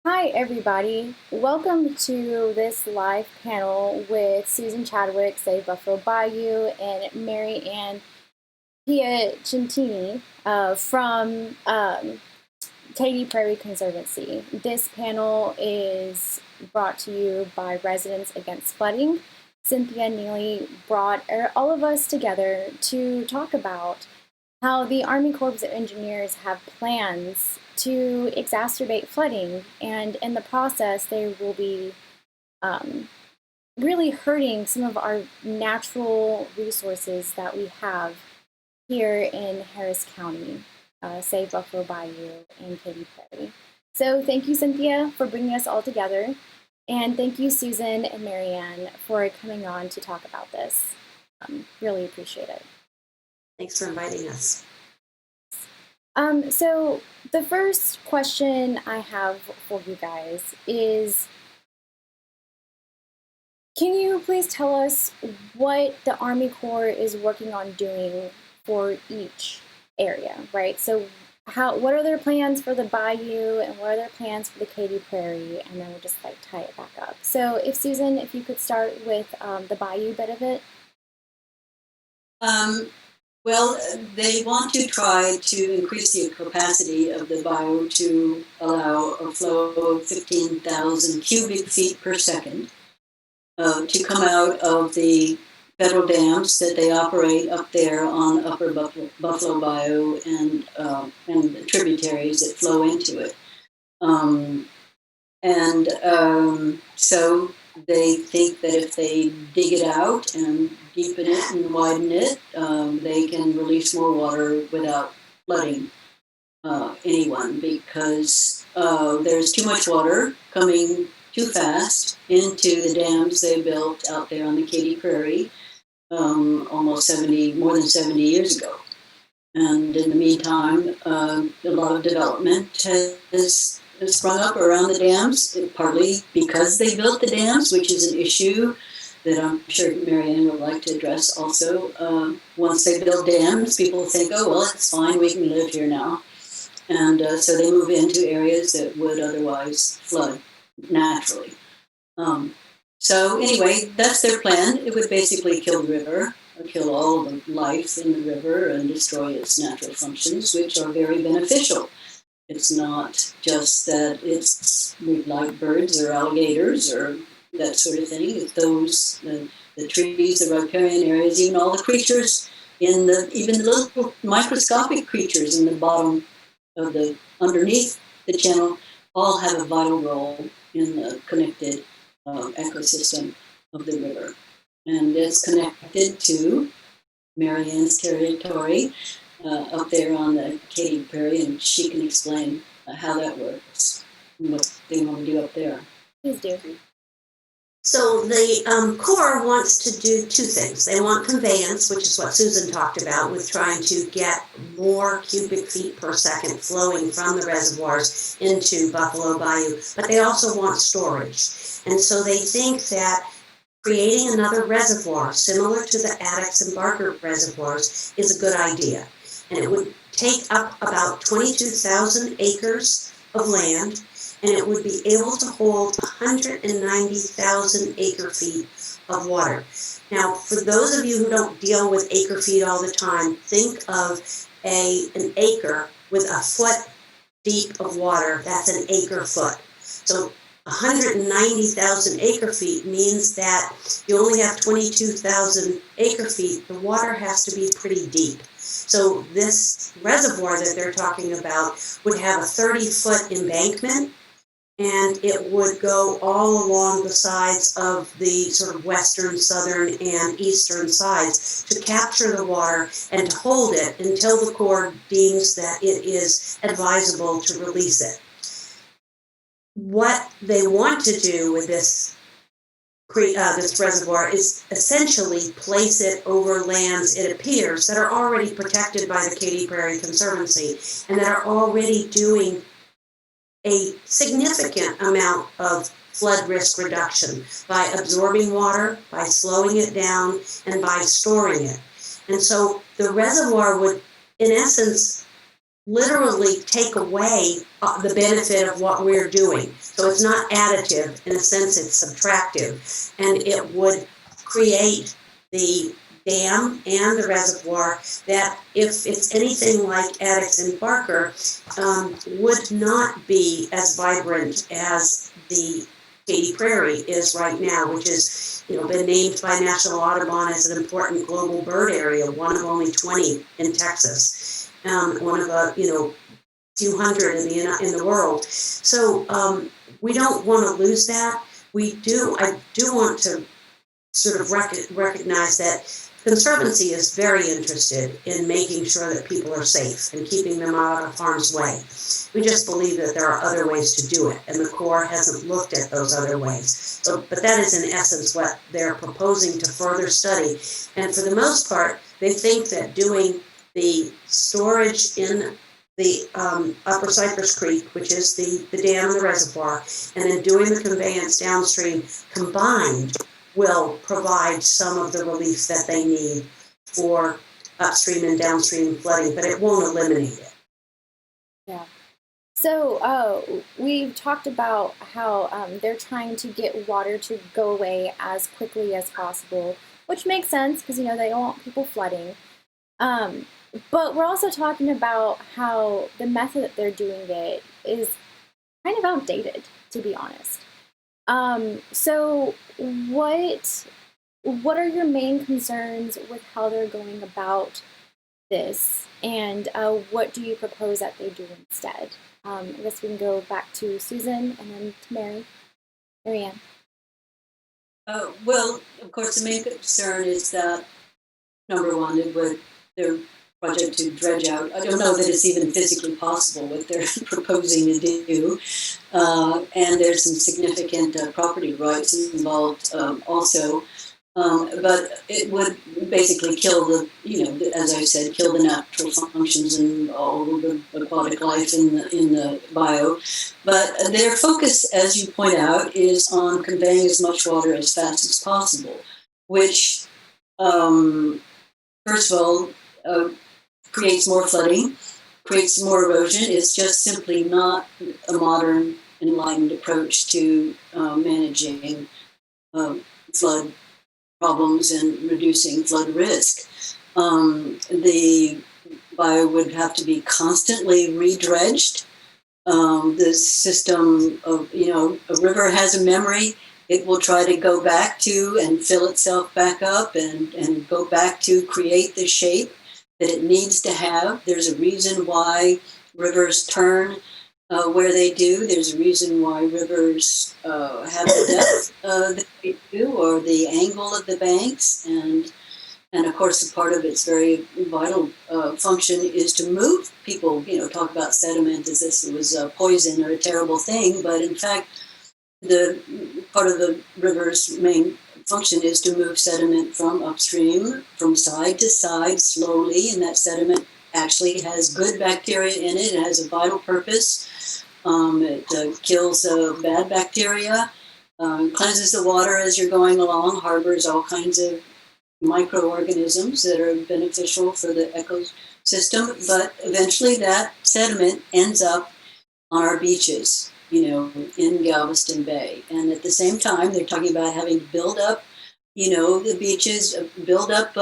Hi, everybody. Welcome to this live panel with Susan Chadwick, Save Buffalo Bayou, and Mary Anne Piacentini from Katy, Prairie Conservancy. This panel is brought to you by Residents Against Flooding. Cynthia Neely brought all of us together to talk about how the Army Corps of Engineers have plans to exacerbate flooding, and in the process, they will be um, really hurting some of our natural resources that we have here in Harris County, say Buffalo Bayou and Katy Prairie. So, thank you, Cynthia, for bringing us all together. And thank you, Susan and Marianne, for coming on to talk about this. Really appreciate it. Thanks for inviting us. So the first question I have for you guys is, can you please tell us what the Army Corps is working on doing for each area, right? So what are their plans for the Bayou and what are their plans for the Katy Prairie? And then we'll just tie it back up. So Susan, if you could start with the Bayou bit of it. Well, they want to try to increase the capacity of the bayou to allow a flow of 15,000 cubic feet per second to come out of the federal dams that they operate up there on upper Buffalo Bayou and the tributaries that flow into it. So they think that if they dig it out and deepen it and widen it, they can release more water without flooding anyone, because there's too much water coming too fast into the dams they built out there on the Katy Prairie more than 70 years ago. And in the meantime, a lot of development has sprung up around the dams, partly because they built the dams, which is an issue that I'm sure Marianne would like to address also. Once they build dams, people think, oh, well, it's fine, we can live here now. And so they move into areas that would otherwise flood naturally. So anyway, that's their plan. It would basically kill the river, or kill all the life in the river and destroy its natural functions, which are very beneficial. It's not just that we like birds or alligators or that sort of thing. It's the trees, the riparian areas, even all the creatures even the little microscopic creatures in the bottom of underneath the channel, all have a vital role in the connected ecosystem of the river. And it's connected to Marianne's territory up there on the Katy Prairie, and she can explain how that works and what they want to do up there. Please do. So the Corps wants to do two things. They want conveyance, which is what Susan talked about, with trying to get more cubic feet per second flowing from the reservoirs into Buffalo Bayou, but they also want storage. And so they think that creating another reservoir similar to the Addicks and Barker reservoirs is a good idea. And it would take up about 22,000 acres of land, and it would be able to hold 190,000 acre feet of water. Now, for those of you who don't deal with acre feet all the time, think of an acre with a foot deep of water. That's an acre foot. So 190,000 acre feet means that you only have 22,000 acre feet. The water has to be pretty deep. So this reservoir that they're talking about would have a 30-foot embankment, and it would go all along the sides of the sort of western, southern, and eastern sides to capture the water and to hold it until the Corps deems that it is advisable to release it. What they want to do with this reservoir is essentially place it over lands, it appears, that are already protected by the Katy Prairie Conservancy and that are already doing a significant amount of flood risk reduction by absorbing water, by slowing it down, and by storing it. And so the reservoir would, in essence, literally take away the benefit of what we're doing. So it's not additive. In a sense, it's subtractive. And it would create the dam and the reservoir that, if it's anything like Addicks and Barker, would not be as vibrant as the Katy Prairie is right now, which is, been named by National Audubon as an important global bird area, one of only 20 in Texas, one of a few hundred in the world. So we don't want to lose that. I do want to sort of recognize that Conservancy is very interested in making sure that people are safe and keeping them out of harm's way. We just believe that there are other ways to do it, and the Corps hasn't looked at those other ways. But that is in essence what they're proposing to further study. And for the most part, they think that doing the storage in the upper Cypress Creek, which is the dam and the reservoir, and then doing the conveyance downstream combined will provide some of the relief that they need for upstream and downstream flooding, but it won't eliminate it. Yeah. So we've talked about how they're trying to get water to go away as quickly as possible, which makes sense because, they don't want people flooding. But we're also talking about how the method that they're doing it is kind of outdated, to be honest. So what are your main concerns with how they're going about this, and what do you propose that they do instead? I guess we can go back to Susan and then to Marianne. Well, of course, the main concern is that, number one, it would their project to dredge out. I don't know that it's even physically possible what they're proposing to do. And there's some significant property rights involved also. But it would basically kill as I said, kill the natural functions and all of the aquatic life in the bio. But their focus, as you point out, is on conveying as much water as fast as possible, which, first of all, creates more flooding, creates more erosion. It's just simply not a modern, enlightened approach to managing flood problems and reducing flood risk. The bio would have to be constantly redredged. The system of, a river has a memory. It will try to go back to and fill itself back up and go back to create the shape that it needs to have. There's a reason why rivers turn where they do. There's a reason why rivers have the depth that they do, or the angle of the banks. And of course, a part of its very vital function is to move. People, talk about sediment as if it was a poison or a terrible thing, but in fact, the part of the river's main function is to move sediment from upstream, from side to side slowly, and that sediment actually has good bacteria in it. It has a vital purpose. It kills bad bacteria, cleanses the water as you're going along, harbors all kinds of microorganisms that are beneficial for the ecosystem. But eventually that sediment ends up on our beaches, in Galveston Bay. And at the same time, they're talking about having to build up, the beaches, build up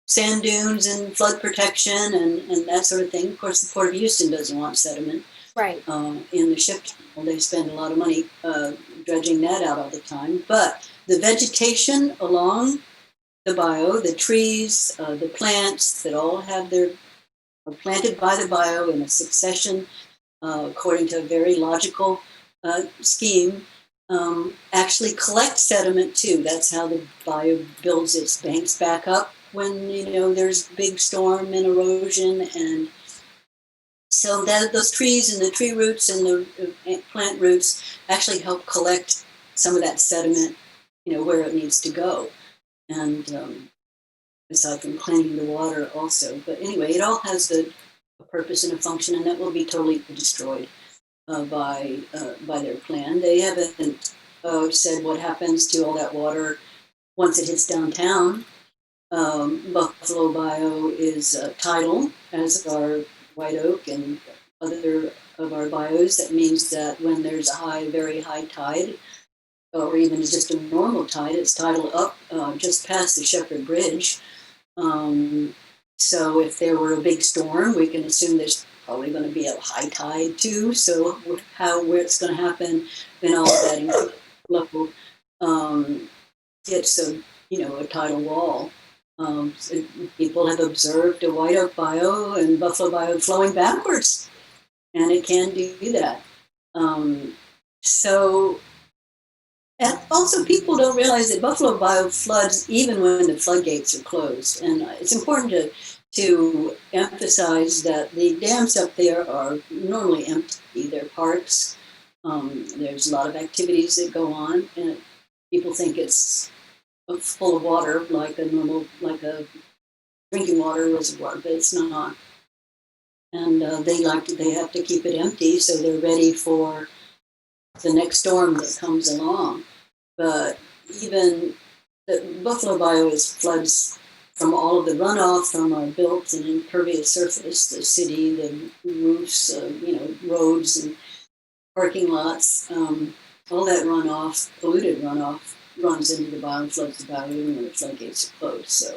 sand dunes and flood protection and that sort of thing. Of course, the Port of Houston doesn't want sediment. Right. In the ship channel. They spend a lot of money dredging that out all the time. But the vegetation along the bio, the trees, the plants that all are planted by the bio in a succession according to a very logical scheme, actually collect sediment too. That's how the bio builds its banks back up when there's big storm and erosion, and so that those trees and the tree roots and the plant roots actually help collect some of that sediment, where it needs to go, and aside from cleaning the water also. But anyway, it all has a purpose and a function, and that will be totally destroyed by their plan. They haven't said what happens to all that water once it hits downtown. Buffalo Bayou is tidal, as are white oak and other of our bayous. That means that when there's a very high tide, or even just a normal tide, it's tidal up just past the Shepherd Bridge. So if there were a big storm, we can assume there's probably going to be a high tide too. So where it's going to happen when all of that level hits a tidal wall. So people have observed a white oak bayou and Buffalo Bayou flowing backwards, and it can do that. And also, people don't realize that Buffalo Bayou floods even when the floodgates are closed. And it's important to emphasize that the dams up there are normally empty. They're parks. There's a lot of activities that go on, and people think it's full of water, like a drinking water reservoir, but it's not. And they have to keep it empty so they're ready for the next storm that comes along. But even the Buffalo Bayou floods from all of the runoff from our built and impervious surface, the city, the roofs, roads and parking lots, all that runoff, polluted runoff, runs into the bayou and floods the bayou when the floodgates are closed. So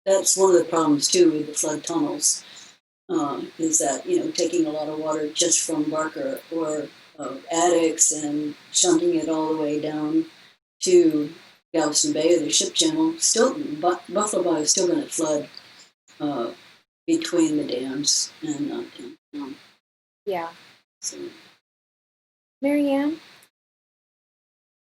that's one of the problems too with the flood tunnels, is that taking a lot of water just from Barker or attics and shunting it all the way down to Galveston Bay or the ship channel. Buffalo Bayou is still going to flood between the dams and downtown. Yeah. So. Marianne?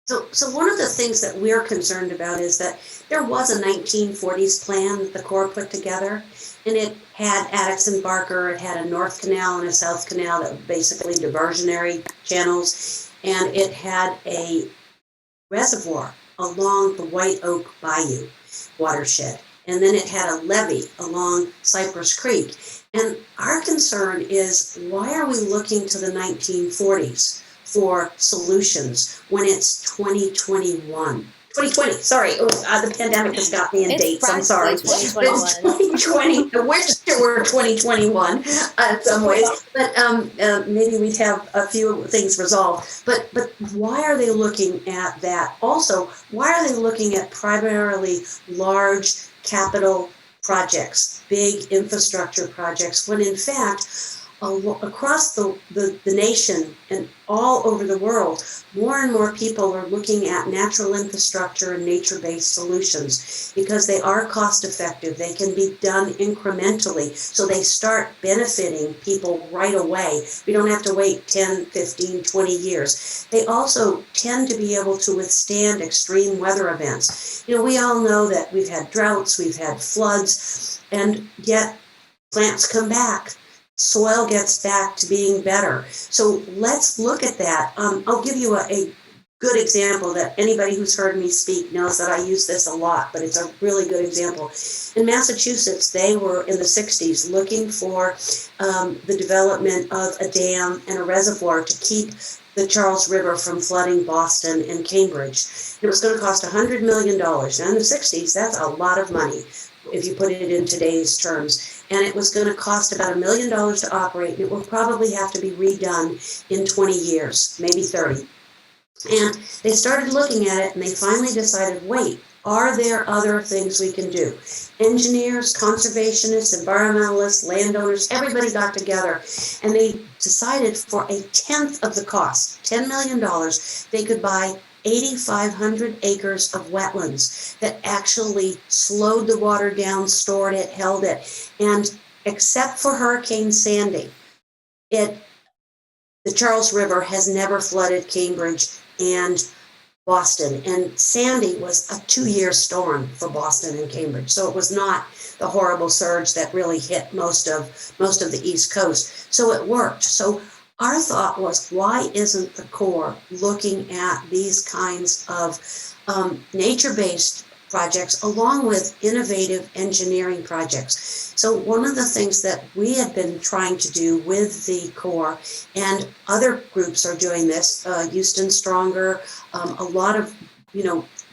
So one of the things that we're concerned about is that there was a 1940s plan that the Corps put together, and it had attics and Barker, it had a north canal and a south canal that were basically diversionary channels, and it had a reservoir along the White Oak Bayou watershed, and then it had a levee along Cypress Creek. And our concern is, why are we looking to the 1940s for solutions when it's 2021? 2020, sorry, the pandemic has got me in dates, I'm sorry. It's 2021. 2020, I wish there were 2021 in some ways, but maybe we'd have a few things resolved. But why are they looking at that? Also, why are they looking at primarily large capital projects, big infrastructure projects, when in fact, across the nation and all over the world, more and more people are looking at natural infrastructure and nature-based solutions because they are cost-effective. They can be done incrementally, so they start benefiting people right away. We don't have to wait 10, 15, 20 years. They also tend to be able to withstand extreme weather events. We all know that we've had droughts, we've had floods, and yet plants come back. Soil gets back to being better. So let's look at that. I'll give you a good example that anybody who's heard me speak knows that I use this a lot, but it's a really good example. In Massachusetts, they were in the 60s looking for the development of a dam and a reservoir to keep the Charles River from flooding Boston and Cambridge. It was going to cost $100 million. Now in the 60s, that's a lot of money if you put it in today's terms. And it was going to cost about $1 million to operate, and it will probably have to be redone in 20 years, maybe 30. And they started looking at it, and they finally decided, wait, are there other things we can do? Engineers, conservationists, environmentalists, landowners, everybody got together, and they decided for a tenth of the cost, $10 million, they could buy 8,500 acres of wetlands that actually slowed the water down, stored it, held it. And except for Hurricane Sandy, the Charles River has never flooded Cambridge and Boston. And Sandy was a 2-year storm for Boston and Cambridge. So it was not the horrible surge that really hit most of the East Coast. So it worked. So our thought was, why isn't the Corps looking at these kinds of nature-based projects along with innovative engineering projects? So one of the things that we have been trying to do with the Corps, and other groups are doing this, Houston Stronger, a lot of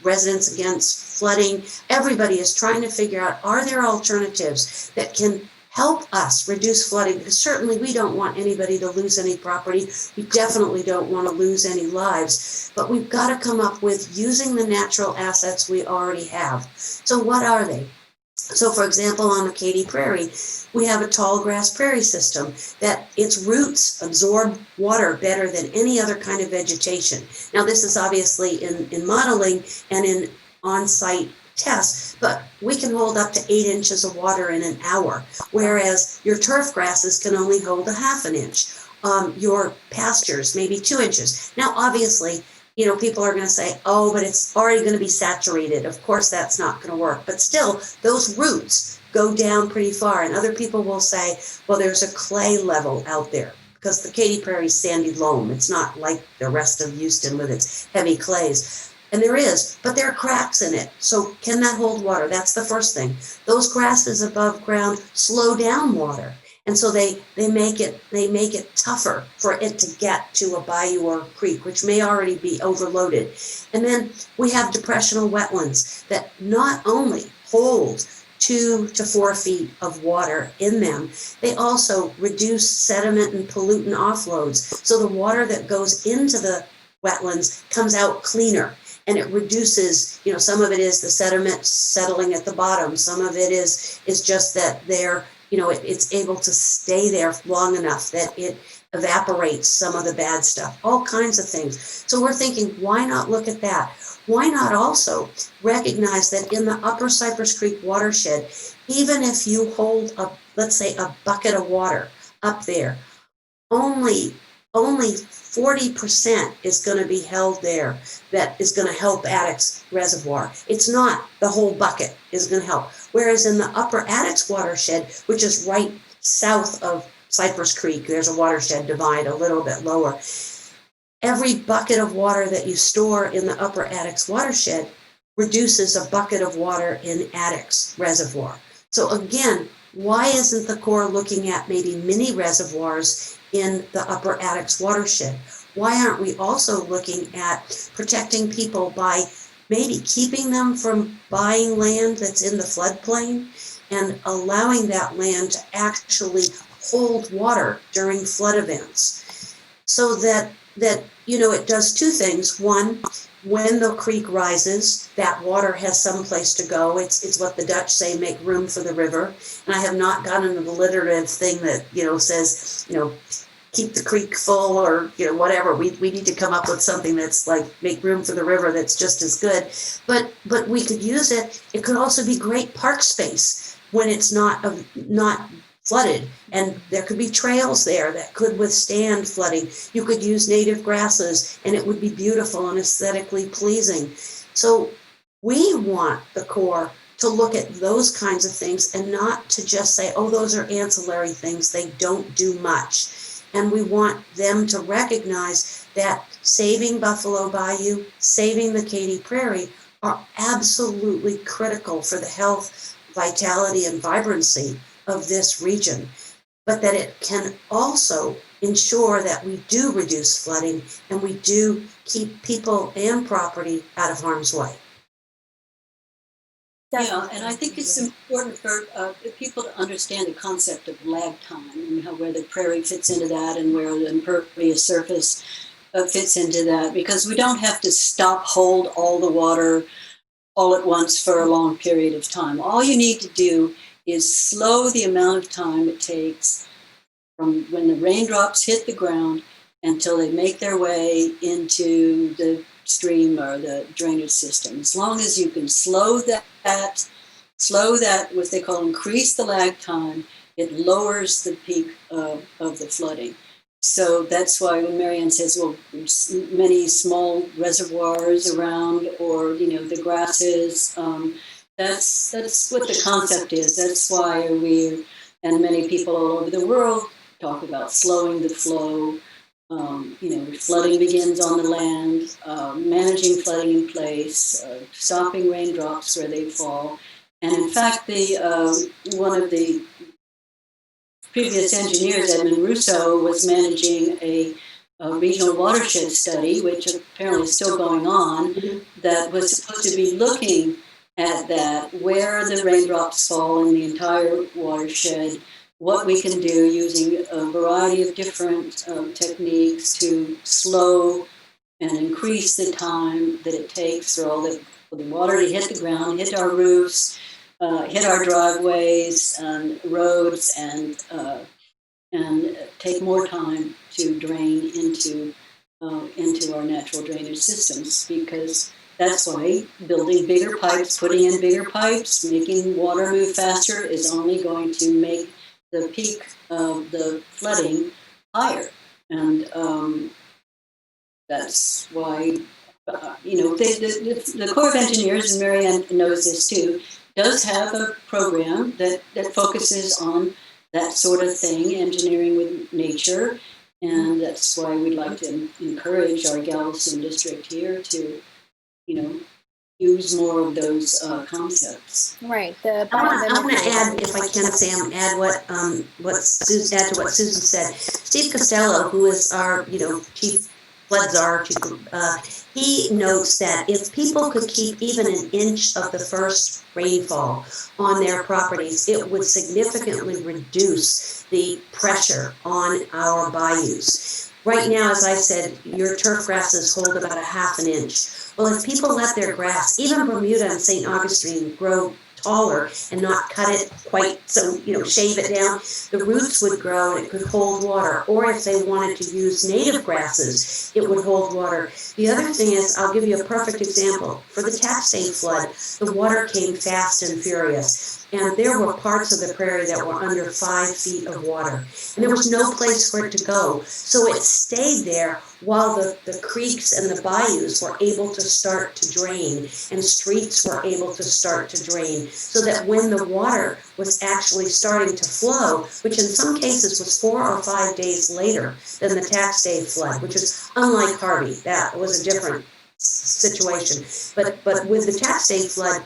Residents Against Flooding, everybody is trying to figure out, are there alternatives that can help us reduce flooding, because certainly we don't want anybody to lose any property. We definitely don't want to lose any lives, but we've got to come up with using the natural assets we already have. So what are they? So for example, on the Katy Prairie, we have a tall grass prairie system that its roots absorb water better than any other kind of vegetation. Now this is obviously in modeling and in on-site tests, but we can hold up to 8 inches of water in an hour, whereas your turf grasses can only hold a ½ inch. Your pastures, maybe 2 inches. Now obviously, people are going to say, oh, but it's already going to be saturated. Of course, that's not going to work. But still, those roots go down pretty far. And other people will say, well, there's a clay level out there, because the Katy Prairie is sandy loam. It's not like the rest of Houston with its heavy clays. And there is, but there are cracks in it. So can that hold water? That's the first thing. Those grasses above ground slow down water. And so they make it tougher for it to get to a bayou or a creek, which may already be overloaded. And then we have depressional wetlands that not only hold 2 to 4 feet of water in them, they also reduce sediment and pollutant offloads. So the water that goes into the wetlands comes out cleaner. And it reduces, some of it is the sediment settling at the bottom. Some of it is just that it's able to stay there long enough that it evaporates some of the bad stuff, all kinds of things. So we're thinking, why not look at that? Why not also recognize that in the Upper Cypress Creek watershed, even if you hold let's say a bucket of water up there, only 40% is going to be held there that is going to help Addicks Reservoir. It's not the whole bucket is going to help. Whereas in the Upper Addicks watershed, which is right south of Cypress Creek, there's a watershed divide a little bit lower. Every bucket of water that you store in the Upper Addicks watershed reduces a bucket of water in Addicks Reservoir. So again, why isn't the Corps looking at maybe mini reservoirs in the Upper Addicks watershed? Why aren't we also looking at protecting people by maybe keeping them from buying land that's in the floodplain and allowing that land to actually hold water during flood events? So that it does 2 things. One, when the creek rises, that water has some place to go. It's what the Dutch say, make room for the river. And I have not gotten an alliterative thing that, says, keep the creek full or, whatever. We need to come up with something that's like make room for the river that's just as good. But we could use it. It could also be great park space when it's not flooded, and there could be trails there that could withstand flooding. You could use native grasses and it would be beautiful and aesthetically pleasing. So we want the Corps to look at those kinds of things and not to just say, oh, those are ancillary things, they don't do much. And we want them to recognize that saving Buffalo Bayou, saving the Katy Prairie are absolutely critical for the health, vitality, and vibrancy of this region, but that it can also ensure that we do reduce flooding and we do keep people and property out of harm's way. Yeah, and I think it's important for people to understand the concept of lag time and where the prairie fits into that and where the impervious surface fits into that, because we don't have to hold all the water all at once for a long period of time. All you need to do is slow the amount of time it takes from when the raindrops hit the ground until they make their way into the stream or the drainage system. As long as you can slow that, what they call increase the lag time, it lowers the peak of the flooding. So that's why when Marianne says, well, there's many small reservoirs around, or, the grasses, that's what the concept is. That's why we, and many people all over the world, talk about slowing the flow. Flooding begins on the land, managing flooding in place, stopping raindrops where they fall. And in fact, one of the previous engineers, Edmund Russo, was managing a regional watershed study, which apparently is still going on, that was supposed to be looking at that, where the raindrops fall in the entire watershed, what we can do using a variety of different techniques to slow and increase the time that it takes for the water to hit the ground, hit our roofs, hit our driveways and roads, and take more time to drain into our natural drainage systems, because that's why building bigger pipes, putting in bigger pipes, making water move faster is only going to make the peak of the flooding higher. And that's why, the Corps of Engineers, and Marianne knows this too, does have a program that focuses on that sort of thing, engineering with nature. And that's why we'd like to encourage our Galveston district here to, use more of those concepts. Right. I want to add, if I can, Sam, add add to what Susan said. Steve Costello, who is our chief flood czar, he notes that if people could keep even an inch of the first rainfall on their properties, it would significantly reduce the pressure on our bayous. Right now, as I said, your turf grasses hold about a half an inch. Well, if people let their grass, even Bermuda and St. Augustine, grow taller and not cut it quite so, shave it down, the roots would grow and it could hold water. Or if they wanted to use native grasses, it would hold water. The other thing is, I'll give you a perfect example. For the Taxay flood, the water came fast and furious. And there were parts of the prairie that were under 5 feet of water. And there was no place for it to go. So it stayed there while the creeks and the bayous were able to start to drain and streets were able to start to drain, so that when the water was actually starting to flow, which in some cases was 4 or 5 days later than the tax day flood, which is unlike Harvey. That was a different situation. But with the tax day flood,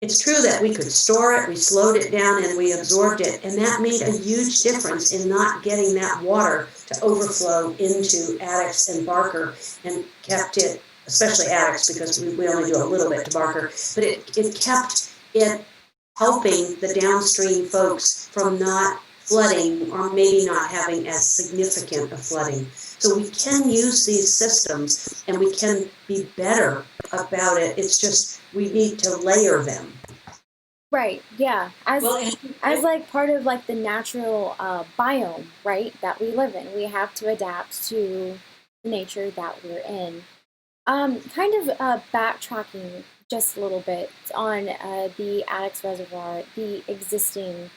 it's true that we could store it, we slowed it down, and we absorbed it, and that made a huge difference in not getting that water to overflow into Addicks and Barker, and kept it, especially Addicks, because we only do a little bit to Barker, but it kept it helping the downstream folks from not flooding, or maybe not having as significant a flooding. So we can use these systems and we can be better about it. It's just we need to layer them. Right. Yeah. As like part of like the natural biome, right, that we live in, we have to adapt to the nature that we're in. Kind of backtracking just a little bit on the Addicks Reservoir, the existing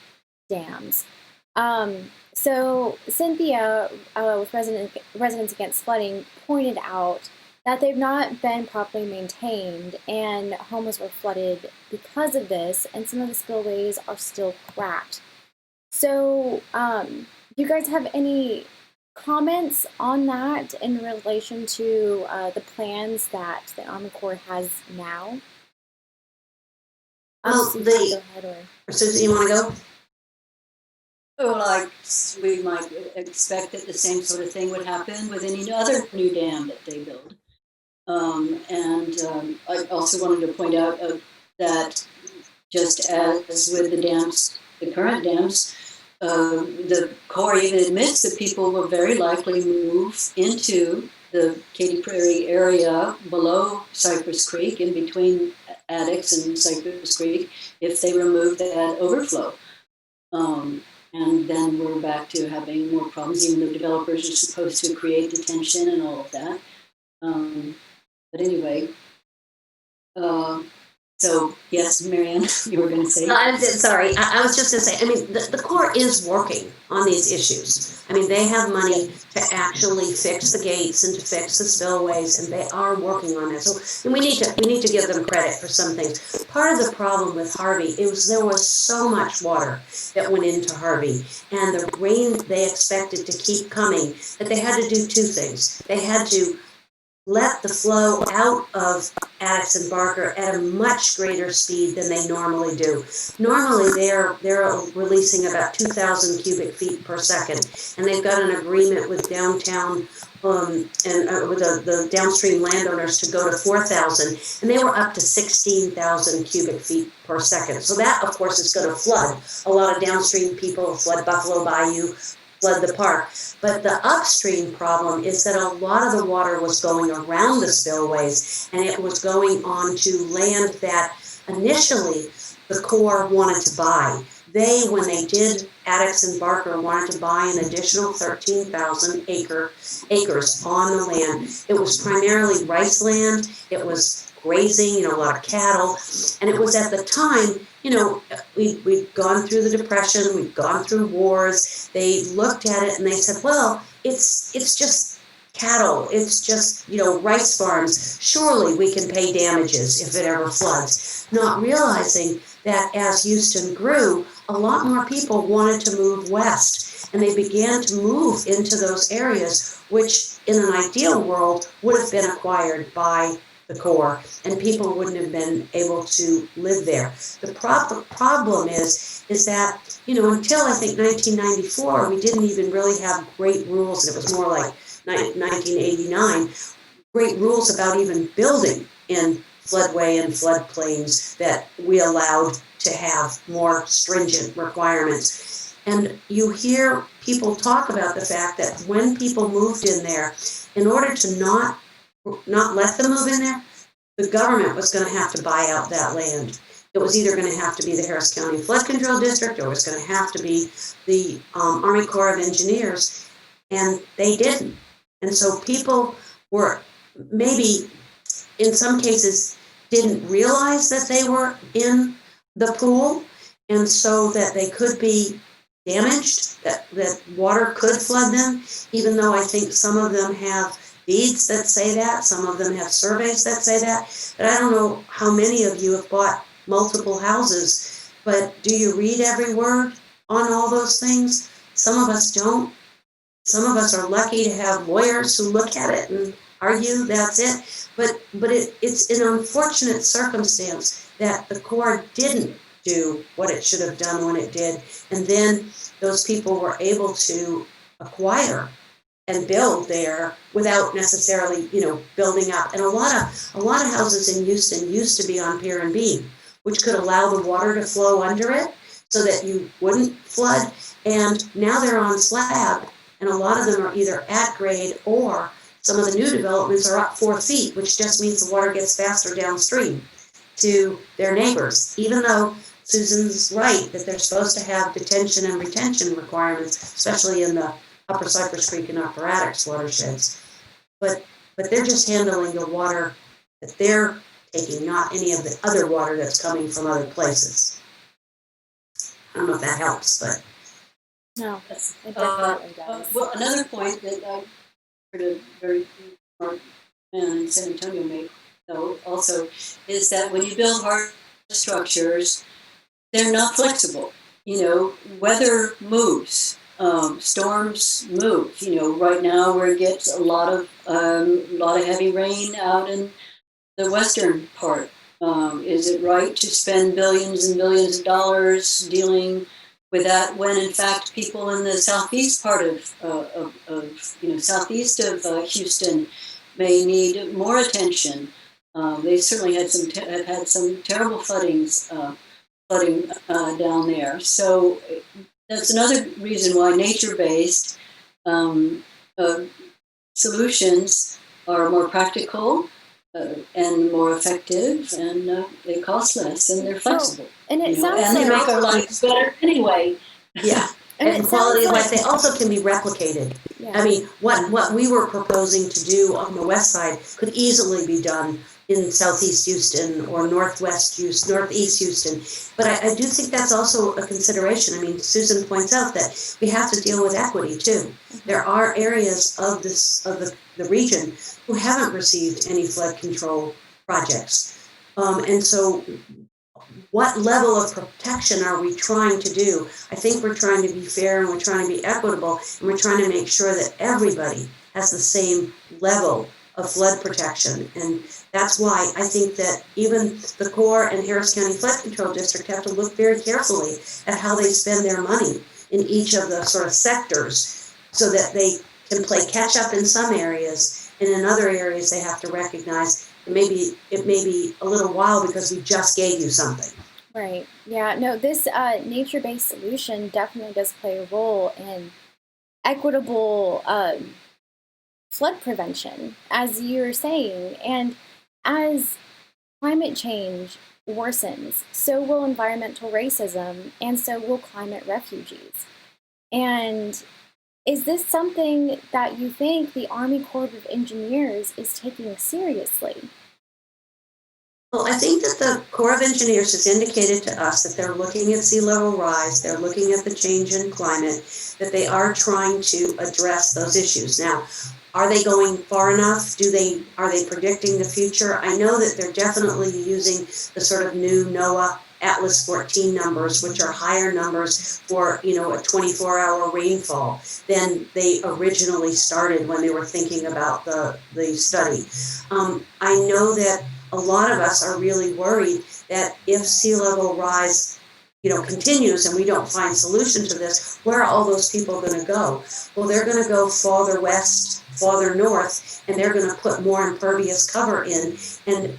dams. So Cynthia, with Residents Against Flooding, pointed out that they've not been properly maintained, and homes were flooded because of this, and some of the spillways are still cracked. So, do you guys have any comments on that in relation to the plans that the Army Corps has now? Well, Susan, go ahead, Susan, you want to go? Like we might expect that the same sort of thing would happen with any other new dam that they build. I also wanted to point out that just as with the dams, the current dams, the Corps even admits that people will very likely move into the Katy Prairie area below Cypress Creek, in between Addicks and Cypress Creek, if they remove that overflow. And then we're back to having more problems, even though developers are supposed to create detention and all of that. But anyway, so yes, Marianne, you were going to say? I was just going to say, I mean, the Corps is working on these issues. I mean, they have money to actually fix the gates and to fix the spillways, and they are working on that. So we need to give them credit for some things. Part of the problem with Harvey there was so much water that went into Harvey, and the rain they expected to keep coming, that they had to do two things. They had to let the flow out of Addicks and Barker at a much greater speed than they normally do. Normally, they're releasing about 2,000 cubic feet per second, and they've got an agreement with downtown and with the downstream landowners to go to 4,000, and they were up to 16,000 cubic feet per second. So that, of course, is going to flood a lot of downstream people, flood Buffalo Bayou, flood the park. But the upstream problem is that a lot of the water was going around the spillways, and it was going on to land that initially the Corps wanted to buy. They, when they did Addicks and Barker, wanted to buy an additional 13,000 acres on the land. It was primarily rice land. It was grazing, a lot of cattle. And it was at the time, we'd gone through the Depression, we'd gone through wars. They looked at it and they said, well, it's just cattle. It's just, rice farms. Surely we can pay damages if it ever floods. Not realizing that as Houston grew, a lot more people wanted to move west, and they began to move into those areas, which in an ideal world would have been acquired by the Corps, and people wouldn't have been able to live there. The problem is that, until I think 1994, we didn't even really have great rules, and it was more like 1989, great rules about even building in floodway and floodplains that we allowed to have more stringent requirements. And you hear people talk about the fact that when people moved in there, in order to not let them move in there, the government was going to have to buy out that land. It was either going to have to be the Harris County Flood Control District, or it was going to have to be the Army Corps of Engineers, and they didn't. And so people were maybe, in some cases, didn't realize that they were in the pool, and so that they could be damaged, that water could flood them, even though I think some of them have deeds that say that, some of them have surveys that say that. But I don't know how many of you have bought multiple houses, but do you read every word on all those things? Some of us don't. Some of us are lucky to have lawyers who look at it and argue that's it. But it's an unfortunate circumstance that the Corps didn't do what it should have done when it did. And then those people were able to acquire and build there without necessarily, building up. And a lot of houses in Houston used to be on pier and beam, which could allow the water to flow under it so that you wouldn't flood. And now they're on slab, and a lot of them are either at grade, or some of the new developments are up 4 feet, which just means the water gets faster downstream to their neighbors, even though Susan's right that they're supposed to have detention and retention requirements, especially in the Upper Cypress Creek and Upper Addicks watersheds. But they're just handling the water that they're taking, not any of the other water that's coming from other places. I don't know if that helps, but... No, it definitely does. Well, another point that I heard a very smart man in San Antonio make, though, also, is that when you build hard structures, they're not flexible. Weather moves. Storms move. Right now where it gets a lot of heavy rain out in the western part. Is it right to spend billions and billions of dollars dealing with that when in fact people in the southeast part of southeast of Houston may need more attention? They certainly have had some terrible flooding down there. So that's another reason why nature-based solutions are more practical and more effective, and they cost less, and they're flexible. And it sounds and they like make our lives better anyway. Yeah. And quality of life, they also can be replicated. Yeah. I mean, what we were proposing to do on the west side could easily be done in southeast Houston or northeast Houston. But I do think that's also a consideration. I mean, Susan points out that we have to deal with equity too. There are areas of the region who haven't received any flood control projects. And so what level of protection are we trying to do? I think we're trying to be fair, and we're trying to be equitable, and we're trying to make sure that everybody has the same level of flood protection. And that's why I think that even the Corps and Harris County Flood Control District have to look very carefully at how they spend their money in each of the sort of sectors, so that they can play catch up in some areas, and in other areas they have to recognize it may be a little while because we just gave you something. Right. Yeah. No, this nature-based solution definitely does play a role in equitable flood prevention, as you're saying. And as climate change worsens, so will environmental racism, and so will climate refugees. And is this something that you think the Army Corps of Engineers is taking seriously? Well, I think that the Corps of Engineers has indicated to us that they're looking at sea level rise, they're looking at the change in climate, that they are trying to address those issues. Now, are they going far enough? Are they predicting the future? I know that they're definitely using the sort of new NOAA Atlas 14 numbers, which are higher numbers for, a 24-hour rainfall than they originally started when they were thinking about the study. I know that a lot of us are really worried that if sea level rise, continues and we don't find solution to this, where are all those people going to go? Well, they're going to go farther west, farther north, and they're going to put more impervious cover in. And,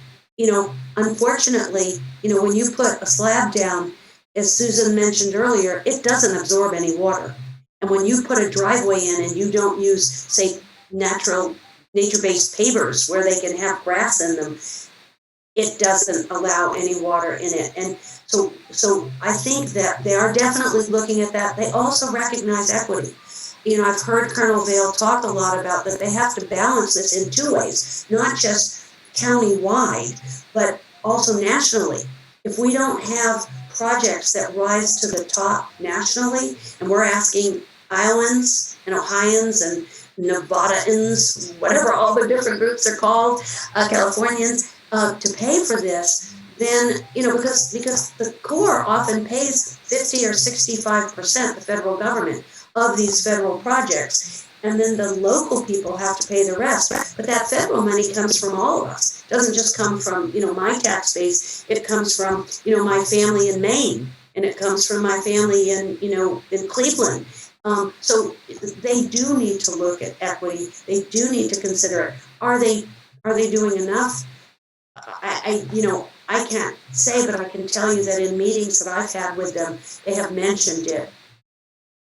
unfortunately, when you put a slab down, as Susan mentioned earlier, it doesn't absorb any water. And when you put a driveway in and you don't use, say, nature-based pavers where they can have grass in them, it doesn't allow any water in it. And so I think that they are definitely looking at that. They also recognize equity. I've heard Colonel Vail talk a lot about that they have to balance this in two ways, not just county-wide, but also nationally. If we don't have projects that rise to the top nationally, and we're asking Iowans and Ohioans and Nevadans, whatever all the different groups are called, Californians, to pay for this, then, because the Corps often pays 50 or 65%, the federal government, of these federal projects. And then the local people have to pay the rest. But that federal money comes from all of us. It doesn't just come from, my tax base. It comes from, my family in Maine. And it comes from my family in Cleveland. So they do need to look at equity. They do need to consider it. Are they doing enough? I can't say, but I can tell you that in meetings that I've had with them, they have mentioned it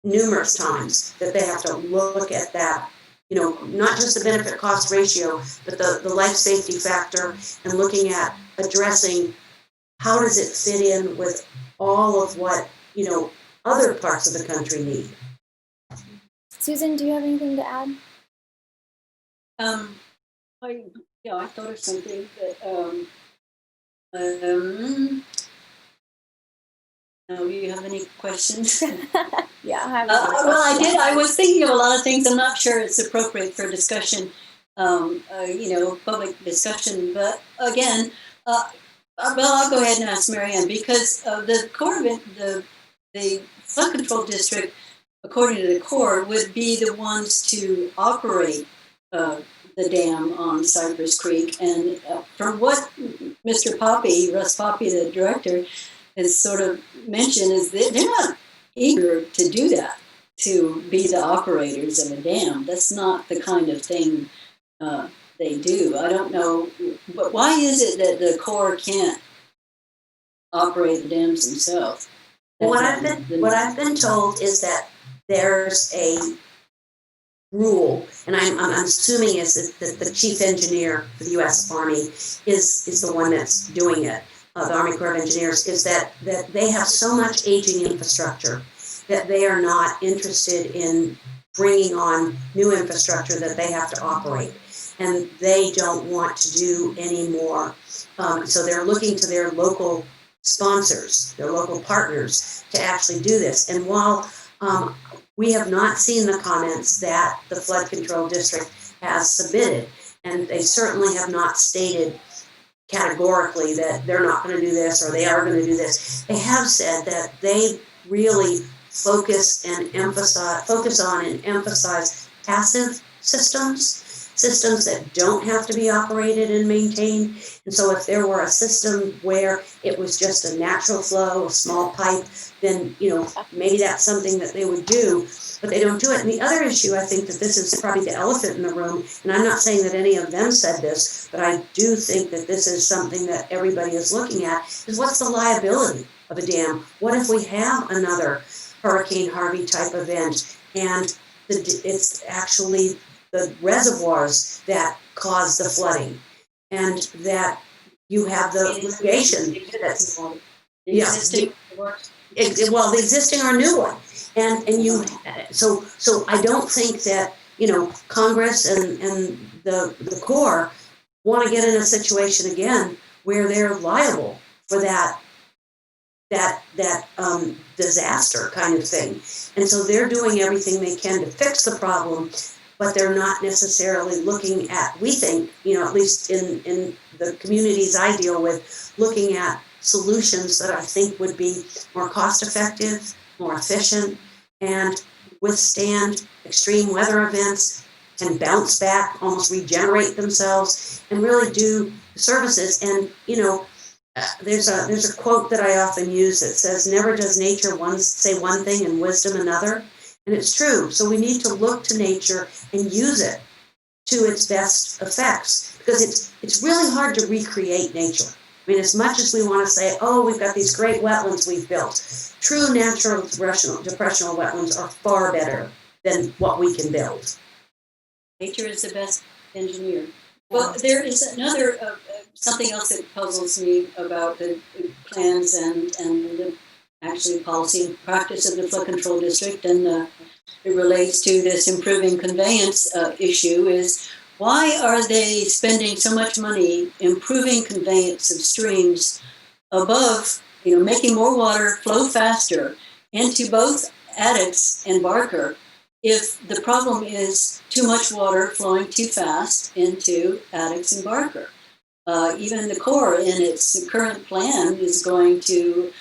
numerous times, that they have to look at that, not just the benefit cost ratio, but the life safety factor, and looking at addressing how does it fit in with all of what, other parts of the country need. Susan, do you have anything to add? I thought of something that, do you have any questions? Yeah, I have. Well, I did. I was thinking of a lot of things. I'm not sure it's appropriate for discussion, public discussion. But again, I'll go ahead and ask Marianne, because the Corps of the Flood Control District, according to the Corps, would be the ones to operate the dam on Cypress Creek. And from what Mr. Russ Poppy, the director, has sort of mentioned, is that they're not eager to do that, to be the operators of a dam. That's not the kind of thing they do. I don't know, but why is it that the Corps can't operate the dams themselves? What I've been told is that there's a rule, and I'm assuming is that the chief engineer for the U.S. Army is the one that's doing it. The Army Corps of Engineers, is that they have so much aging infrastructure that they are not interested in bringing on new infrastructure that they have to operate, and they don't want to do any more. So they're looking to their local sponsors, their local partners, to actually do this. And while we have not seen the comments that the Flood Control District has submitted, and they certainly have not stated categorically that they're not going to do this or they are going to do this. They have said that they really focus on and emphasize passive systems. systems that don't have to be operated and maintained. And so if there were a system where it was just a natural flow, a small pipe, then, maybe that's something that they would do, but they don't do it. And the other issue, I think that this is probably the elephant in the room, and I'm not saying that any of them said this, but I do think that this is something that everybody is looking at, is what's the liability of a dam? What if we have another Hurricane Harvey type event, and it's actually the reservoirs that cause the flooding, and that you have the litigation that's, the existing or new one, and you, so I don't think that Congress and the Corps want to get in a situation again where they're liable for that disaster kind of thing. And so they're doing everything they can to fix the problem, but they're not necessarily looking at, we think, at least in the communities I deal with, looking at solutions that I think would be more cost effective, more efficient, and withstand extreme weather events, can bounce back, almost regenerate themselves, and really do services. And there's a quote that I often use that says, "Never does nature say one thing and wisdom another," and it's true. So we need to look to nature and use it to its best effects, because it's really hard to recreate nature. I mean, as much as we want to say, "Oh, we've got these great wetlands we've built," true natural depressional wetlands are far better than what we can build. Nature is the best engineer. Well, there is another something else that puzzles me about the plans and the actually policy and practice of the flood control district, and it relates to this improving conveyance issue, is why are they spending so much money improving conveyance of streams above, making more water flow faster into both Addicks and Barker, if the problem is too much water flowing too fast into Addicks and Barker? Even the Corps, in its current plan, is going to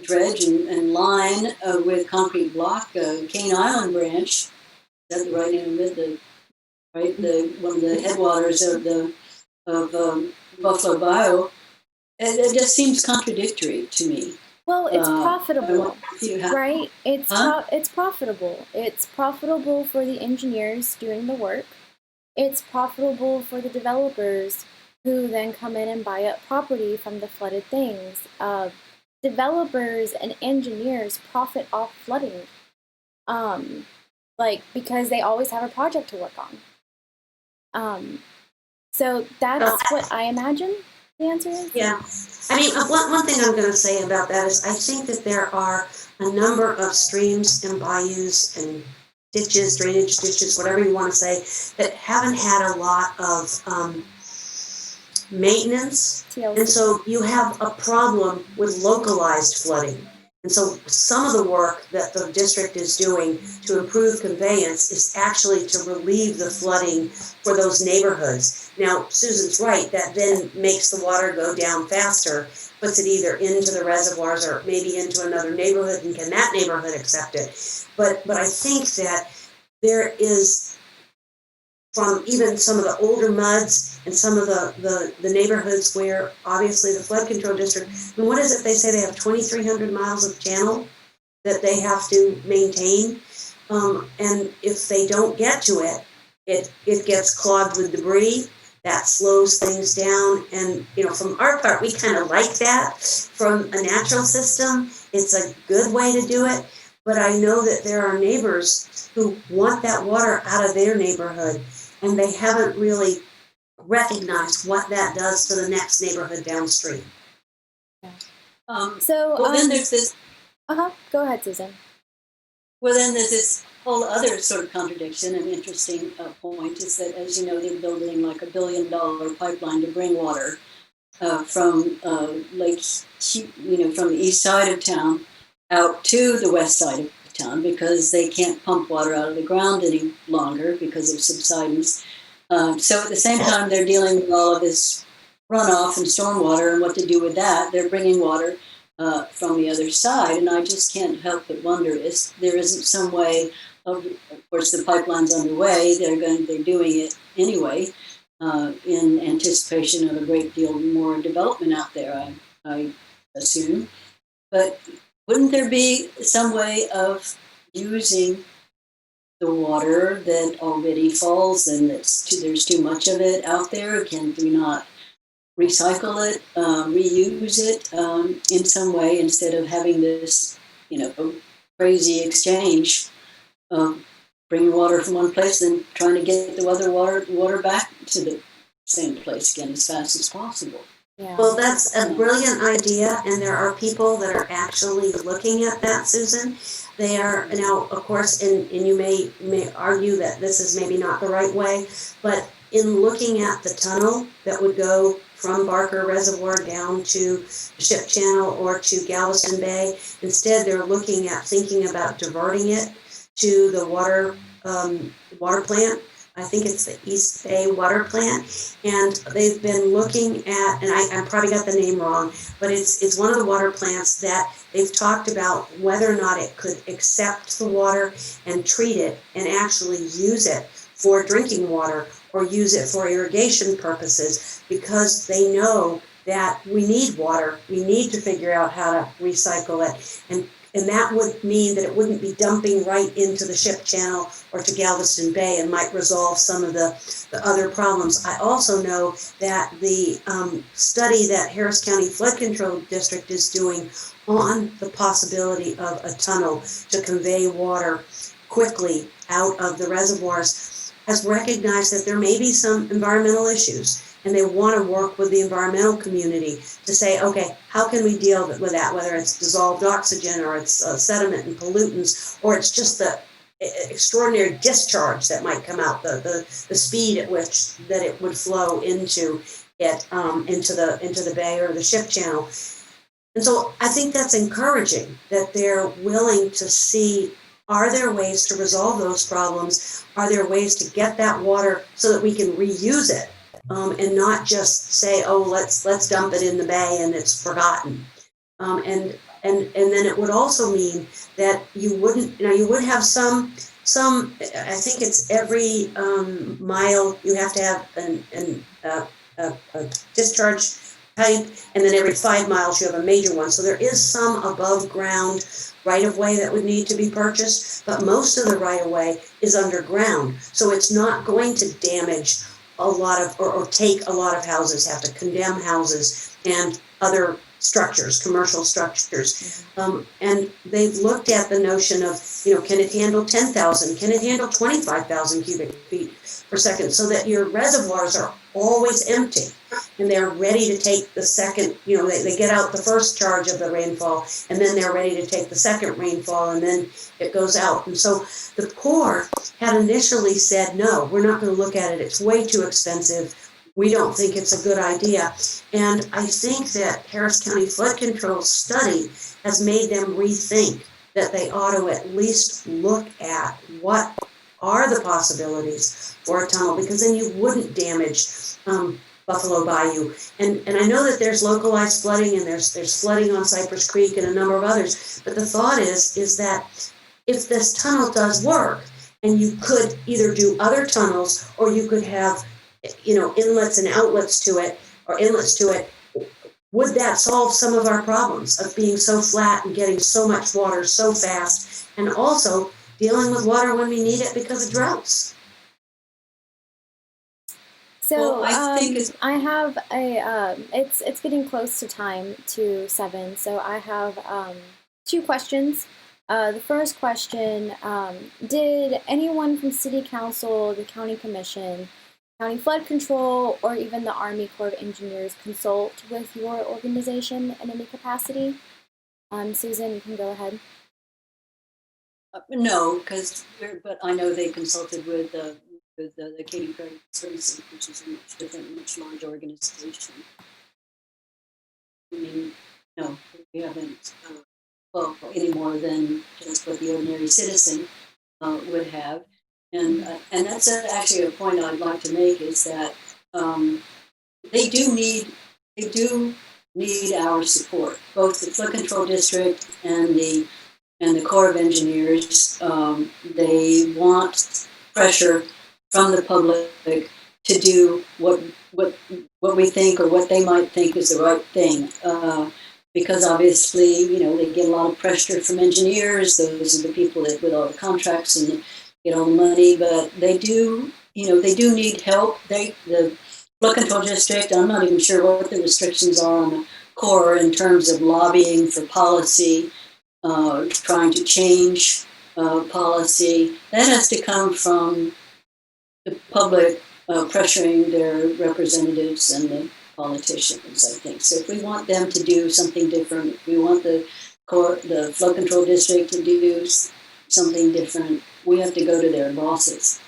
dredge and line with concrete block Cane Island branch. Is that the right name of it? One of the headwaters of Buffalo Bayou. It just seems contradictory to me. Well, it's profitable, right? It's profitable. It's profitable for the engineers doing the work. It's profitable for the developers who then come in and buy up property from the flooded things. Developers and engineers profit off flooding, because they always have a project to work on. So that's what I imagine the answer is. Yeah. I mean, one thing I'm going to say about that is I think that there are a number of streams and bayous and ditches, drainage ditches, whatever you want to say, that haven't had a lot of maintenance. TLC. And so you have a problem with localized flooding. And so some of the work that the district is doing to improve conveyance is actually to relieve the flooding for those neighborhoods. Now, Susan's right, that then makes the water go down faster, puts it either into the reservoirs or maybe into another neighborhood, and can that neighborhood accept it? But I think that there is, from even some of the older muds and some of the neighborhoods where obviously the flood control district, and what is it they say they have 2,300 miles of channel that they have to maintain, and if they don't get to it gets clogged with debris. That slows things down, and from our part we kind of like that. From a natural system, it's a good way to do it, but I know that there are neighbors who want that water out of their neighborhood, and they haven't really recognized what that does to the next neighborhood downstream. Then there's this. Go ahead, Susan. Well, then there's this whole other sort of contradiction and interesting point, is that, as you know, they're building like $1 billion pipeline to bring water from Lake, from the east side of town out to the west side of town, because they can't pump water out of the ground any longer because of subsidence. So at the same time, they're dealing with all of this runoff and stormwater and what to do with that. They're bringing water from the other side, and I just can't help but wonder if there isn't some way of course, the pipeline's underway. They're doing it anyway, in anticipation of a great deal more development out there, I assume. But wouldn't there be some way of using the water that already falls and there's too much of it out there? Can we not recycle it, reuse it in some way instead of having this, crazy exchange of bringing water from one place and trying to get the other water back to the same place again as fast as possible? Yeah. Well, that's a brilliant idea, and there are people that are actually looking at that, Susan. They are now, of course, and you may argue that this is maybe not the right way, but in looking at the tunnel that would go from Barker Reservoir down to the Ship Channel or to Galveston Bay, instead they're looking at thinking about diverting it to the water plant. I think it's the East Bay Water Plant, and they've been looking at, and I probably got the name wrong, but it's one of the water plants that they've talked about whether or not it could accept the water and treat it and actually use it for drinking water or use it for irrigation purposes, because they know that we need water. We need to figure out how to recycle it. And that would mean that it wouldn't be dumping right into the Ship Channel or to Galveston Bay and might resolve some of the other problems. I also know that the study that Harris County Flood Control District is doing on the possibility of a tunnel to convey water quickly out of the reservoirs has recognized that there may be some environmental issues. And they want to work with the environmental community to say, okay, how can we deal with that, whether it's dissolved oxygen or it's sediment and pollutants, or it's just the extraordinary discharge that might come out, the speed at which that it would flow into it, into the bay or the Ship Channel. And so I think that's encouraging that they're willing to see, are there ways to resolve those problems? Are there ways to get that water so that we can reuse it? And not just say, oh, let's dump it in the bay and it's forgotten. And then it would also mean that you would have some. I think it's every mile you have to have a discharge pipe, and then every 5 miles you have a major one. So there is some above ground right of way that would need to be purchased, but most of the right of way is underground. So it's not going to damage a lot of, or take a lot of houses, have to condemn houses and other structures, commercial structures. And they've looked at the notion of, can it handle 10,000? Can it handle 25,000 cubic feet per second? So that your reservoirs are always empty and they're ready to take the second, they get out the first charge of the rainfall and then they're ready to take the second rainfall and then it goes out. And so the Corps had initially said, no, we're not going to look at it. It's way too expensive. We don't think it's a good idea. And I think that Harris County Flood Control study has made them rethink that they ought to at least look at what are the possibilities for a tunnel, because then you wouldn't damage Buffalo Bayou. And I know that there's localized flooding and there's flooding on Cypress Creek and a number of others. But the thought is that if this tunnel does work, and you could either do other tunnels or you could have, inlets and outlets to it, or inlets to it, would that solve some of our problems of being so flat and getting so much water so fast, and also dealing with water when we need it because of droughts? So well, I have a it's getting close to time to 7, so I have 2 questions. The first question, did anyone from City Council, the County Commission, County Flood Control, or even the Army Corps of Engineers consult with your organization in any capacity? Susan, you can go ahead. No, but I know they consulted with the Katy Prairie Conservancy, which is a much different, much larger organization. I mean, no, we haven't. Any more than just what the ordinary citizen would have, and that's actually a point I'd like to make, is that they do need our support, both the flood control district and the and the Corps of Engineers, they want pressure from the public to do what we think or what they might think is the right thing. Because obviously, they get a lot of pressure from engineers. Those are the people that with all the contracts and get all the money. But they do, they do need help. The flood control district. I'm not even sure what the restrictions are on the Corps in terms of lobbying for policy, trying to change policy. That has to come from the public pressuring their representatives and the politicians, I think. So if we want them to do something different, if we want the flood control district to do something different, we have to go to their bosses.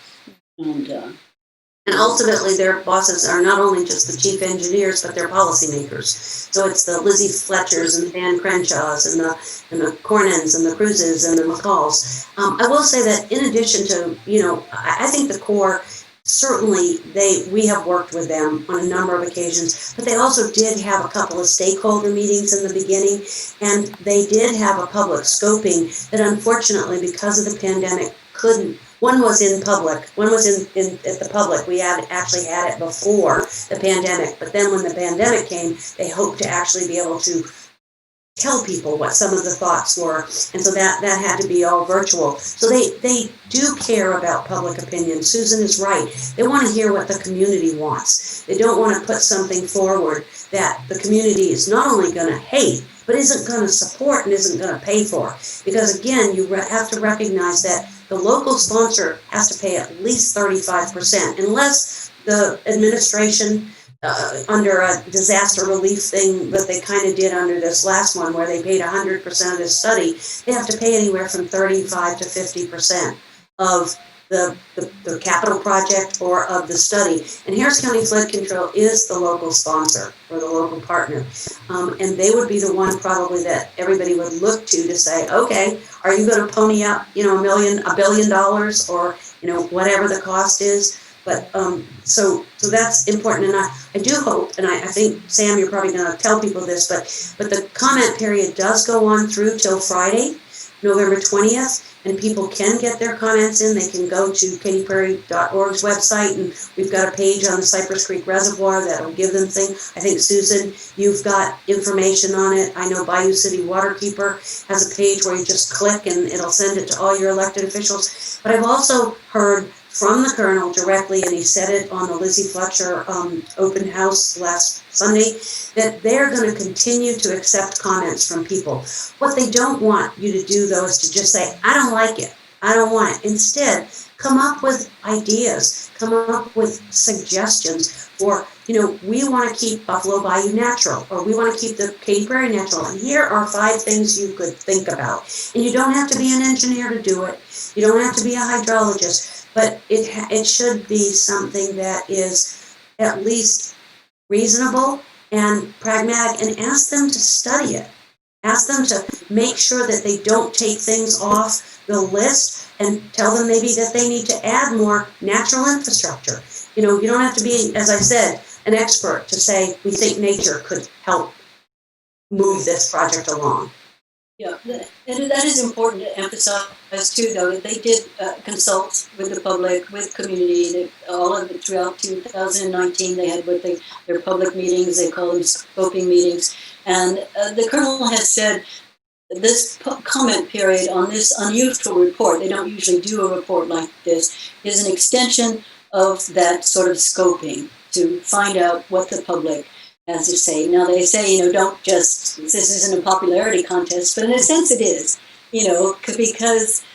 And ultimately, their bosses are not only just the chief engineers, but they're policymakers. So it's the Lizzie Fletchers and Dan Crenshaws and the Cornens and the Cruzes and the McCalls. I will say that in addition to, I think the Corps, certainly we have worked with them on a number of occasions, but they also did have a couple of stakeholder meetings in the beginning, and they did have a public scoping that unfortunately, because of the pandemic, couldn't. One was in public, one was at the public. We actually had it before the pandemic, but then when the pandemic came, they hoped to actually be able to tell people what some of the thoughts were, and so that had to be all virtual. So they do care about public opinion. Susan is right. They want to hear what the community wants. They don't want to put something forward that the community is not only going to hate, but isn't going to support and isn't going to pay for. Because again, you have to recognize that the local sponsor has to pay at least 35%, unless the administration under a disaster relief thing that they kind of did under this last one, where they paid 100% of this study, they have to pay anywhere from 35 to 50% of the capital project or of the study. And Harris County Flood Control is the local sponsor or the local partner. And they would be the one probably that everybody would look to say, okay, are you going to pony up, $1 billion or, whatever the cost is? But so that's important, and I do hope, and I think, Sam, you're probably going to tell people this, but the comment period does go on through till Friday, November 20th, and people can get their comments in. They can go to katyprairie.org's website, and we've got a page on the Cypress Creek Reservoir that'll give them things. I think, Susan, you've got information on it. I know Bayou City Waterkeeper has a page where you just click and it'll send it to all your elected officials. But I've also heard from the Colonel directly, and he said it on the Lizzie Fletcher open house last Sunday, that they're going to continue to accept comments from people. What they don't want you to do, though, is to just say, I don't like it, I don't want it. Instead, come up with ideas, come up with suggestions for, we want to keep Buffalo Bayou natural, or we want to keep the Katy Prairie natural, and here are 5 things you could think about. And you don't have to be an engineer to do it. You don't have to be a hydrologist. But it should be something that is at least reasonable and pragmatic, and ask them to study it. Ask them to make sure that they don't take things off the list, and tell them maybe that they need to add more natural infrastructure. You don't have to be, as I said, an expert to say we think nature could help move this project along. Yeah, and that is important to emphasize too, though, that they did consult with the public, with community. That all of it throughout 2019, they had their public meetings. They call them scoping meetings, and the Colonel has said this comment period on this unusual report. They don't usually do a report like this. Is an extension of that sort of scoping to find out what the public has to say. Now they say, don't just, this isn't a popularity contest, but in a sense it is, because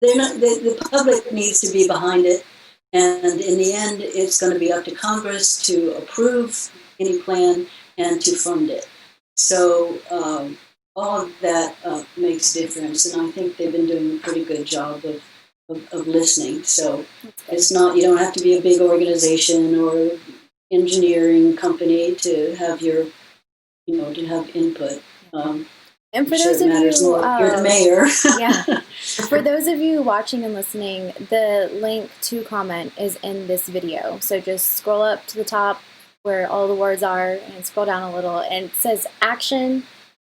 they're not, the public needs to be behind it. And in the end, it's going to be up to Congress to approve any plan and to fund it. So all of that makes a difference. And I think they've been doing a pretty good job of listening. So it's not, you don't have to be a big organization or engineering company to have your, to have input. And for those of you, you're the mayor. Yeah. For those of you watching and listening, the link to comment is in this video. So just scroll up to the top where all the words are and scroll down a little, and it says action,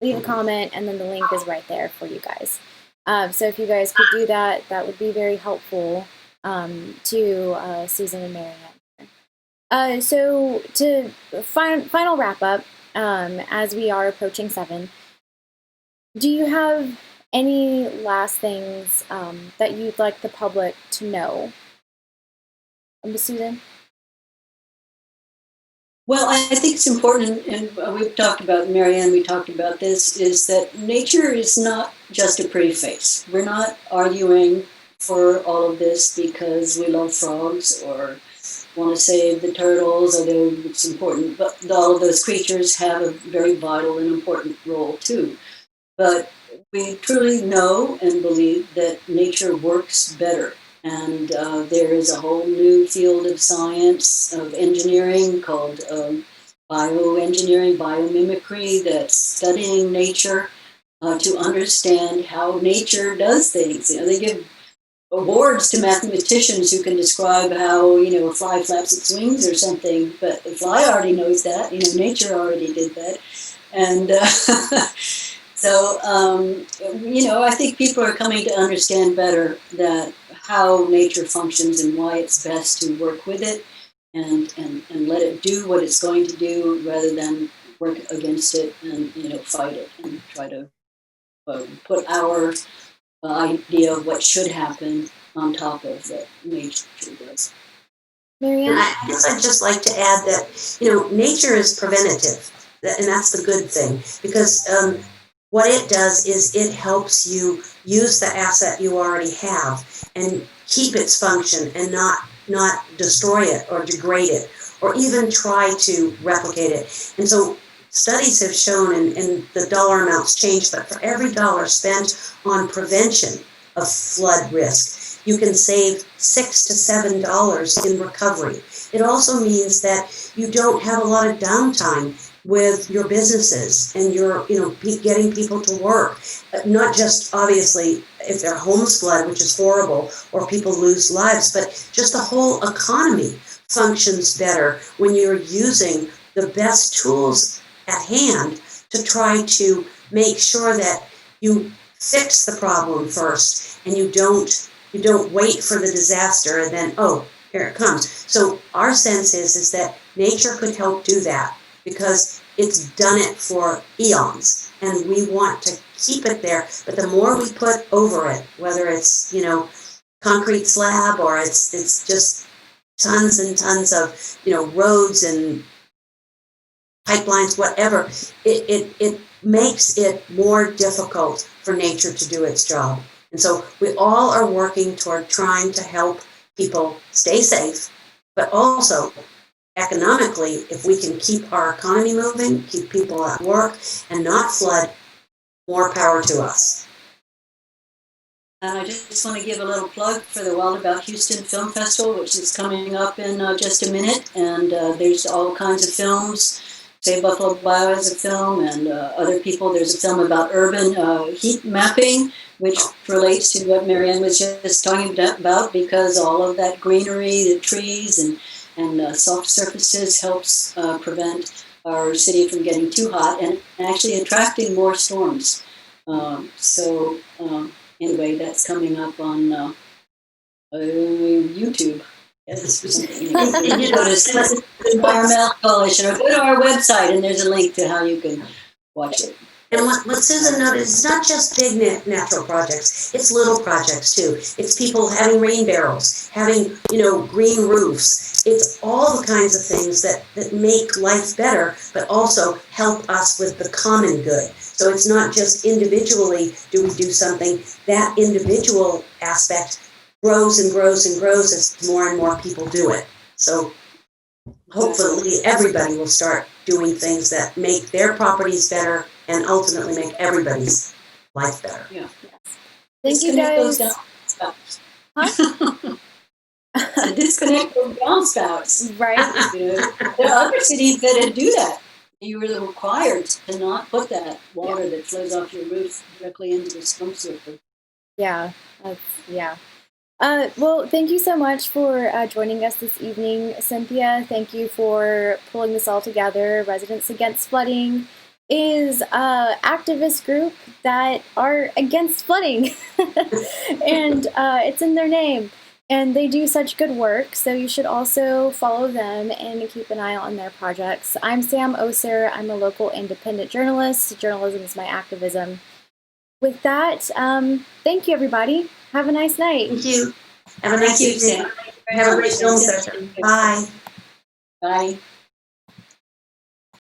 leave a comment, and then the link is right there for you guys. So if you guys could do that, that would be very helpful to Susan and Marianne. So to final wrap up, as we are approaching 7, do you have any last things that you'd like the public to know? Susan? Well, I think it's important, and we've talked about, Marianne, we talked about this, is that nature is not just a pretty face. We're not arguing for all of this because we love frogs or want to save the turtles, although it's important. But all of those creatures have a very vital and important role too. But we truly know and believe that nature works better. And there is a whole new field of science, of engineering called bioengineering, biomimicry, that's studying nature to understand how nature does things. They give awards to mathematicians who can describe how, a fly flaps its wings or something, but the fly already knows that, nature already did that. And so, I think people are coming to understand better that how nature functions and why it's best to work with it and let it do what it's going to do rather than work against it and, fight it and try to put our idea of what should happen on top of what nature does. Marianne? And I guess I'd just like to add that, nature is preventative, and that's the good thing, because what it does is it helps you use the asset you already have and keep its function and not destroy it or degrade it or even try to replicate it. And so studies have shown, and the dollar amounts change, but for every dollar spent on prevention of flood risk, you can save $6 to $7 in recovery. It also means that you don't have a lot of downtime with your businesses and your, getting people to work. Not just obviously if their homes flood, which is horrible, or people lose lives, but just the whole economy functions better when you're using the best tools at hand to try to make sure that you fix the problem first and you don't wait for the disaster and then, oh, here it comes. So our sense is that nature could help do that because it's done it for eons and we want to keep it there. But the more we put over it, whether it's, concrete slab or it's just tons and tons of, roads and pipelines, whatever, it makes it more difficult for nature to do its job. And so we all are working toward trying to help people stay safe, but also economically, if we can keep our economy moving, keep people at work, and not flood, more power to us. And I just want to give a little plug for the Wild About Houston Film Festival, which is coming up in just a minute. And there's all kinds of films. Say Buffalo Bayou has a film, and other people. There's a film about urban heat mapping, which relates to what Marianne was just talking about, because all of that greenery, the trees, and soft surfaces helps prevent our city from getting too hot and actually attracting more storms. Anyway, that's coming up on YouTube. Yes, you can go to Environmental Coalition or go to our website, and there's a link to how you can watch it. And what Susan noted, it's not just big natural projects, it's little projects too. It's people having rain barrels, having, green roofs. It's all the kinds of things that make life better, but also help us with the common good. So it's not just individually do we do something, that individual aspect grows and grows and grows as more and more people do it. So hopefully everybody will start doing things that make their properties better and ultimately make everybody's life better. Yeah. Thank you guys. Huh? Disconnect those downspouts. Right. There are other cities that do that. You were required to not put that water that flows off your roof directly into the storm surface. Yeah. Well, thank you so much for joining us this evening, Cynthia. Thank you for pulling this all together, Residents Against Flooding. is a activist group that are against flooding, and it's in their name. And they do such good work, so you should also follow them and keep an eye on their projects. I'm Sam Oser. I'm a local independent journalist. Journalism is my activism. With that, thank you, everybody. Have a nice night. Thank you. Have a nice evening. Have a great film session. Bye. Bye.